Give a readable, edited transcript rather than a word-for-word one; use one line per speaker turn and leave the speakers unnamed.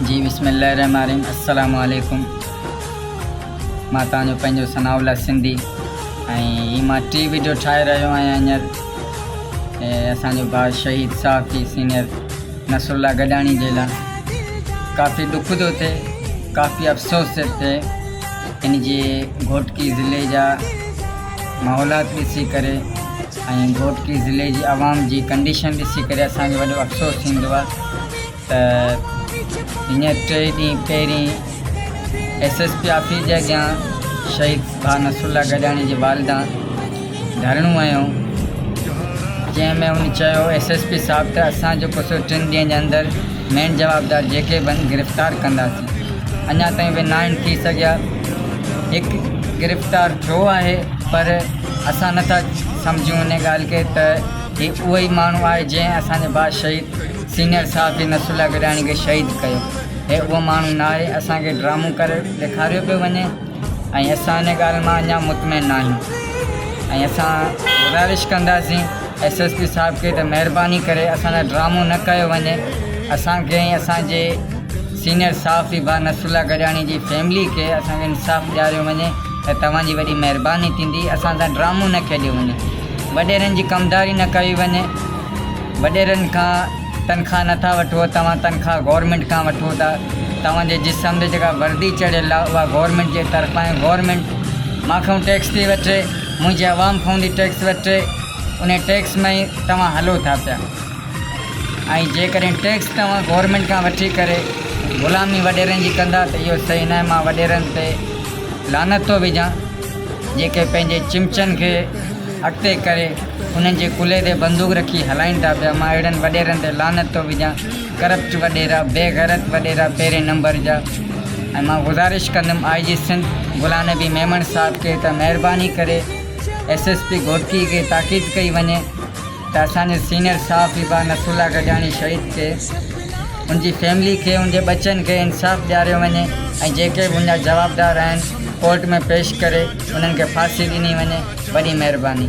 जी बिस्मिल्लाहिर्रहमानिर्रहीम अस्सलामु अलैकुम। मां तव्हांजो पंहिंजो सनाउल्लाह सिंधी ऐं मां टी वीडियो ठाहे रहियो आहियां हींअर असांजो भाउ शहीद साफ़ी सीनियर नसरुल्लाह गॾाणी जे लाइ। काफ़ी ॾुख थो थिए, काफ़ी अफ़सोस थो थिए इन जे घोटकी ज़िले जा माहौलात ॾिसी करे ऐं घोटकी ज़िले जी आवाम जी कंडीशन ॾिसी करे असांखे वॾो अफ़सोस थींदो आहे त हींअर 3 ॾींहं पहिरीं SSP ऑफिस जे अॻियां शहीद भाउ नसरुल्लाह गॾाणी जी वालिदा धरणो आयो, जंहिंमें उन चयो SSP साहब त असां जेको 3 ॾींहंनि जे अंदरि मेन जवाबदार जेके बि गिरफ़्तार कंदासीं। अञा ताईं बि न थी सघिया। हिकु गिरफ़्तार थियो आहे पर असां नथा सम्झूं उन ॻाल्हि खे त ही उहो ई माण्हू आहे जंहिं असांजे भाउ शहीद सीनियर साफ़ी नसरुल्लाह गॾाणी खे शहीद कयो। हे उहो माण्हू न आहे, असांखे ड्रामो करे ॾेखारियो पियो वञे ऐं असां हिन ॻाल्हि मां अञा मुतमिन न आहियूं ऐं असां गुज़ारिश कंदासीं SSP साहब खे त महिरबानी करे असांजा ड्रामो न कयो वञे। असांखे ऐं असांजे सीनियर साफ़ी भाउ नसरुल्लाह गॾाणी जी फैमिली खे असांखे इंसाफ़ ॾियारियो वञे त तव्हांजी वॾी महिरबानी थींदी। असां सां ड्रामो न खेॾियो वञे, वॾेरनि जी कमदारी न कई वञे। वॾेरनि खां तनख़्वाह नथा वठो, तव्हां तनख़्वाह गवर्नमेंट खां वठो था। तव्हांजे जिस्म ते जेका वर्दी चढ़ियल आहे उहा गवर्नमेंट जे तरफ़ां आहे। गवर्नमेंट मां टैक्स थी वठे, मुंहिंजे आवाम खां थी टैक्स वठे, उन टैक्स में ई तव्हां हलो था पिया। ऐं जेकॾहिं टैक्स तव्हां गवर्नमेंट खां वठी करे ग़ुलामी वॾेरनि जी कंदा त इहो सही न आहे। मां वॾेरनि ते लानत थो विझां जेके पंहिंजे चिमचनि खे अॻिते करे उन्हनि जे कुल्हे ते बंदूक रखी हलाइनि था पिया। मां अहिड़नि वॾेरनि ते लानत थो विझां, करप्ट वॾेरा, बेग़ैरत वॾेरा पहिरें नंबर जा। ऐं मां गुज़ारिश कंदुमि IG सिंध गुलाम नबी मेमण साहब खे त महिरबानी करे SSP घोटकी खे ताक़ीद कई वञे त असांजे सीनियर साफ़ी भाउ नसरुल्लाह गॾाणी शहीद खे, उनजी फैमिली खे, उनजे बच्चनि खे इंसाफ़ ॾियारियो वञे ऐं जेके बि उनजा जवाबदार आहिनि कोर्ट में पेश करे उन्हनि खे फांसी ॾिनी वञे। वॾी महिरबानी।